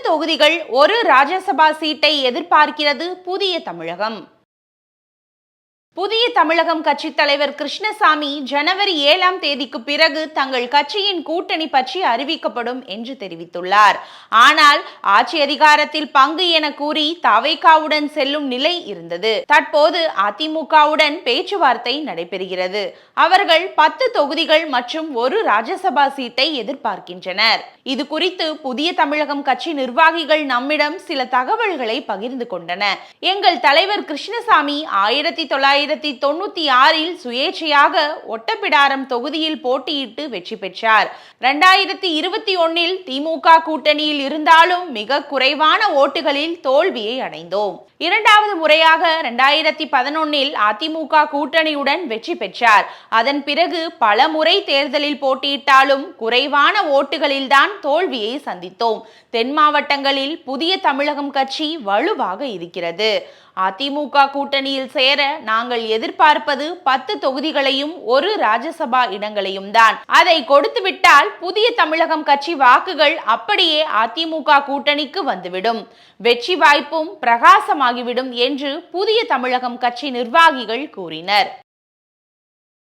தொகுதிகள், ஒரு ராஜ்யசபா சீட்டை எதிர்பார்க்கிறது புதிய தமிழகம். புதிய தமிழகம் கட்சி தலைவர் கிருஷ்ணசாமி ஜனவரி 7ஆம் தேதிக்கு பிறகு தங்கள் கட்சியின் கூட்டணி பற்றி அறிவிக்கப்படும் என்று தெரிவித்துள்ளார். ஆனால் ஆட்சி அதிகாரத்தில் பங்கு என கூறி தவைகாவுடன் செல்லும் நிலை இருந்தது. தற்போது அதிமுகவுடன் பேச்சுவார்த்தை நடைபெறுகிறது. அவர்கள் 10 தொகுதிகள் மற்றும் ஒரு ராஜ்யசபா சீட்டை எதிர்பார்க்கின்றனர். இது குறித்து புதிய தமிழகம் கட்சி நிர்வாகிகள் நம்மிடம் சில தகவல்களை பகிர்ந்து கொண்டனர். எங்கள் தலைவர் கிருஷ்ணசாமி 1996இல் சுயேட்சையாக ஒட்டப்பிடாரம் தொகுதியில் போட்டியிட்டு வெற்றி பெற்றார். 2021இல் திமுக கூட்டணியில் இருந்தாலும் மிக குறைவான ஓட்டுகளில் தோல்வியை அடைந்தோம். இரண்டாவது முறையாக 2011இல் அதிமுக கூட்டணியுடன் வெற்றி பெற்றார். அதன் பிறகு பல முறை தேர்தலில் போட்டியிட்டாலும் குறைவான ஓட்டுகளில்தான் தோல்வியை சந்தித்தோம். தென் மாவட்டங்களில் புதிய தமிழகம் கட்சி வலுவாக இருக்கிறது. அதிமுக கூட்டணியில் சேர நாங்கள் எதிர்பார்ப்பது 10 தொகுதிகளையும் ஒரு ராஜ்யசபா இடங்களையும் தான். அதை கொடுத்துவிட்டால் புதிய தமிழகம் கட்சி வாக்குகள் அப்படியே அதிமுக கூட்டணிக்கு வந்துவிடும். வெற்றி வாய்ப்பும் பிரகாசமாகிவிடும் என்று புதிய தமிழகம் கட்சி நிர்வாகிகள் கூறினர்.